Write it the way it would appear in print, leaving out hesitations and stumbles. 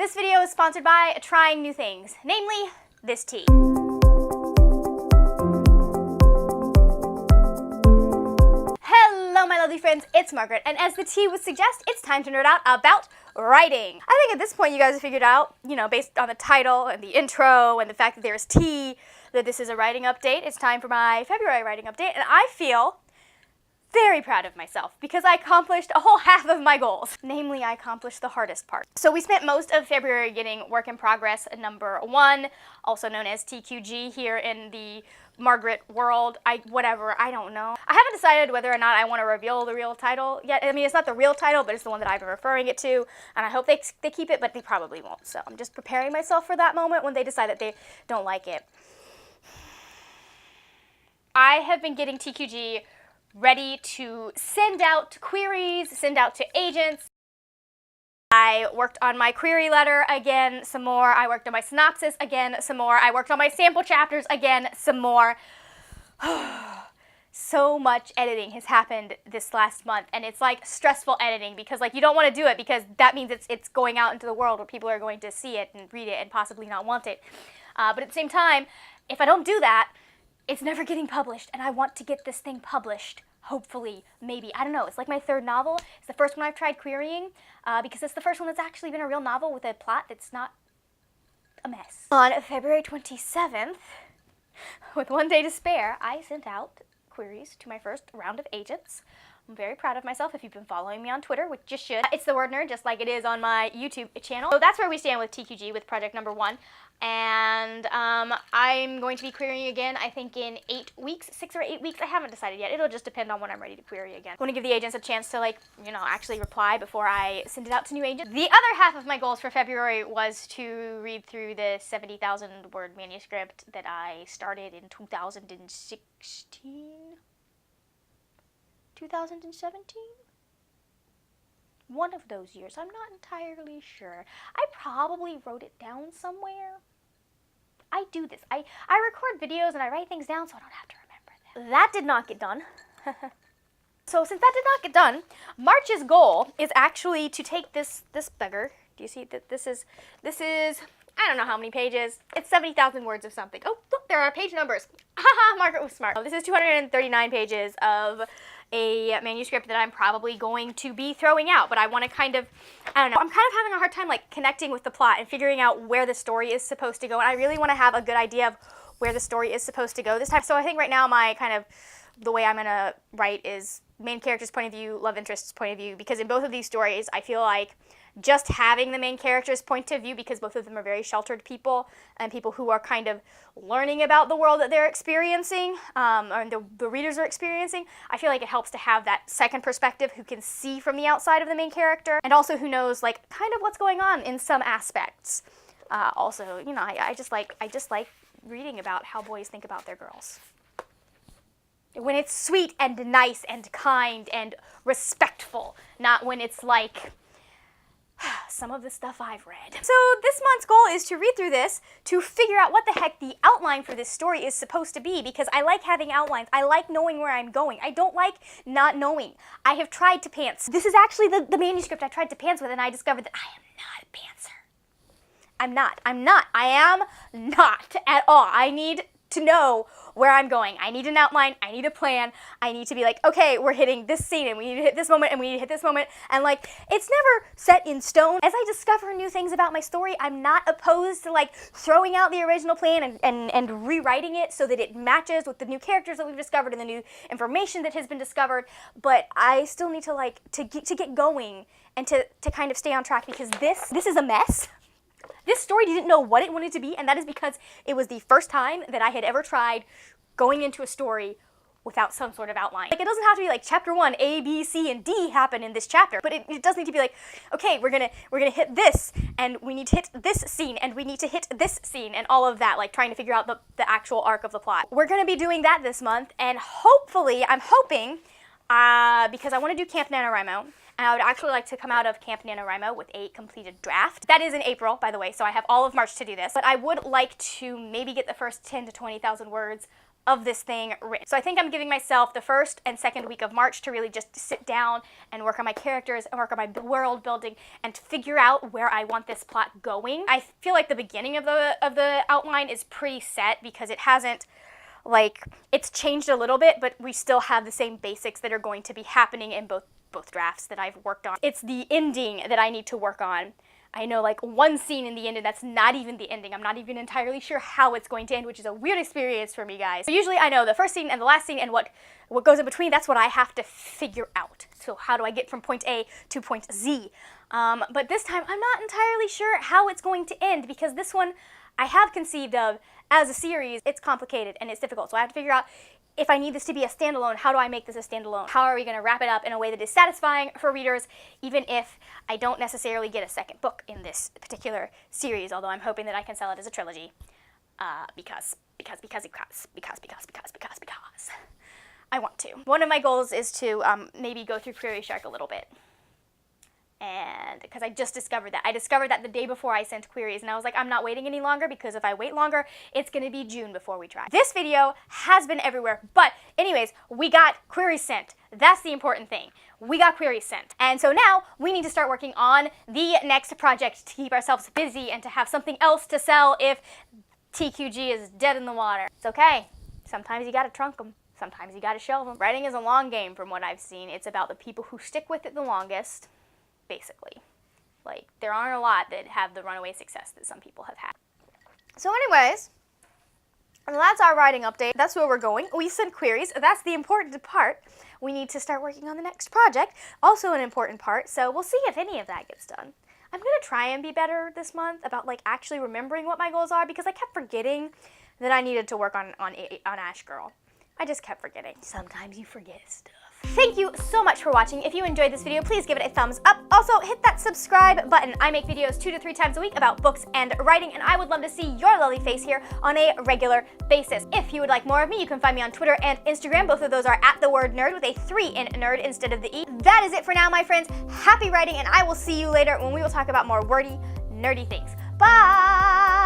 This video is sponsored by trying new things, namely this tea. Hello my lovely friends, it's Margaret, and as the tea would suggest, it's time to nerd out about writing. I think at this point you guys have figured out, based on the title and the intro and the fact that there's tea, that this is a writing update. It's time for my February writing update, and I feel very proud of myself because I accomplished a whole half of my goals. Namely, I accomplished the hardest part. So we spent most of February getting work in progress number 1, also known as TQG here in the Margaret world. I don't know. I haven't decided whether or not I want to reveal the real title yet. I mean, it's not the real title, but it's the one that I've been referring it to, and I hope they keep it, but they probably won't. So I'm just preparing myself for that moment when they decide that they don't like it. I have been getting TQG ready to send out queries, send out to agents. I worked on my query letter again some more. I worked on my synopsis again some more. I worked on my sample chapters again some more. So much editing has happened this last month, and it's like stressful editing because you don't want to do it because that means it's going out into the world where people are going to see it and read it and possibly not want it. But at the same time, if I don't do that, it's never getting published, and I want to get this thing published. Hopefully, maybe. I don't know. It's like my 3rd novel. It's the first one I've tried querying because it's the first one that's actually been a real novel with a plot that's not a mess. On February 27th, with 1 day to spare, I sent out queries to my first round of agents. I'm very proud of myself if you've been following me on Twitter, which you should. It's The Word Nerd, just like it is on my YouTube channel. So that's where we stand with TQG, with project number 1. And I'm going to be querying again, I think in 8 weeks, 6 or 8 weeks. I haven't decided yet. It'll just depend on when I'm ready to query again. I want to give the agents a chance to actually reply before I send it out to new agents. The other half of my goals for February was to read through the 70,000 word manuscript that I started in 2016? 2017? One of those years. I'm not entirely sure. I probably wrote it down somewhere. I do this. I record videos and I write things down so I don't have to remember them. That did not get done. So since that did not get done, March's goal is actually to take this beggar. Do you see that this is I don't know how many pages. It's 70,000 words of something. Oh, look, there are page numbers. Haha, Margaret was smart. This is 239 pages of a manuscript that I'm probably going to be throwing out, but I want to I don't know. I'm kind of having a hard time connecting with the plot and figuring out where the story is supposed to go, and I really want to have a good idea of where the story is supposed to go this time. So I think right now the way I'm going to write is main character's point of view, love interest's point of view, because in both of these stories, I feel like just having the main character's point of view, because both of them are very sheltered people and people who are kind of learning about the world that they're experiencing, or the readers are experiencing, I feel like it helps to have that second perspective who can see from the outside of the main character, and also who knows kind of what's going on in some aspects. Also, I just like reading about how boys think about their girls. When it's sweet and nice and kind and respectful, not when it's like some of the stuff I've read. So this month's goal is to read through this to figure out what the heck the outline for this story is supposed to be, because I like having outlines. I like knowing where I'm going. I don't like not knowing. I have tried to pants. This is actually the manuscript I tried to pants with, and I discovered that I am not a pantser. I am not at all. I need to know where I'm going. I need an outline, I need a plan, I need to be okay, we're hitting this scene, and we need to hit this moment, and we need to hit this moment, and it's never set in stone. As I discover new things about my story, I'm not opposed to throwing out the original plan and rewriting it so that it matches with the new characters that we've discovered and the new information that has been discovered, but I still need to to get going and to kind of stay on track, because this is a mess. This story didn't know what it wanted to be, and that is because it was the first time that I had ever tried going into a story without some sort of outline. It doesn't have to be chapter 1, A, B, C, and D happen in this chapter, but it does need to be okay, we're gonna hit this, and we need to hit this scene, and we need to hit this scene, and all of that, trying to figure out the actual arc of the plot. We're gonna be doing that this month, and hopefully, I'm hoping, because I want to do Camp NaNoWriMo, and I would actually like to come out of Camp NaNoWriMo with a completed draft. That is in April, by the way, so I have all of March to do this. But I would like to maybe get the first 10 to 20,000 words of this thing written. So I think I'm giving myself the first and second week of March to really just sit down and work on my characters and work on my world building and to figure out where I want this plot going. I feel like the beginning of the outline is pretty set because it hasn't, like, it's changed a little bit, but we still have the same basics that are going to be happening in both drafts that I've worked on. It's the ending that I need to work on. I know like one scene in the end, and that's not even the ending. I'm not even entirely sure how it's going to end, which is a weird experience for me, guys. So usually I know the first scene and the last scene and what goes in between. That's what I have to figure out. So how do I get from point A to point Z? But this time I'm not entirely sure how it's going to end, because this one I have conceived of as a series. It's complicated and it's difficult. So I have to figure out, if I need this to be a standalone, how do I make this a standalone? How are we going to wrap it up in a way that is satisfying for readers, even if I don't necessarily get a second book in this particular series, although I'm hoping that I can sell it as a trilogy, because I want to. One of my goals is to maybe go through Query Shark a little bit. And because I just discovered that. I discovered that the day before I sent queries, and I was like, I'm not waiting any longer, because if I wait longer, it's going to be June before we try. This video has been everywhere, but anyways, we got queries sent. That's the important thing. We got queries sent. And so now we need to start working on the next project to keep ourselves busy and to have something else to sell if TQG is dead in the water. It's okay. Sometimes you got to trunk them. Sometimes you got to shelve them. Writing is a long game from what I've seen. It's about the people who stick with it the longest. Basically. Like, there aren't a lot that have the runaway success that some people have had. So anyways, that's our writing update. That's where we're going. We sent queries. That's the important part. We need to start working on the next project. Also an important part, so we'll see if any of that gets done. I'm going to try and be better this month about, like, actually remembering what my goals are, because I kept forgetting that I needed to work on Ash Girl. I just kept forgetting. Sometimes you forget stuff. Thank you so much for watching. If you enjoyed this video, please give it a thumbs up. Also, hit that subscribe button. I make videos 2 to 3 times a week about books and writing, and I would love to see your lovely face here on a regular basis. If you would like more of me, you can find me on Twitter and Instagram. Both of those are @thewordnerd with a 3 in nerd instead of the E. That is it for now, my friends. Happy writing, and I will see you later when we will talk about more wordy, nerdy things. Bye!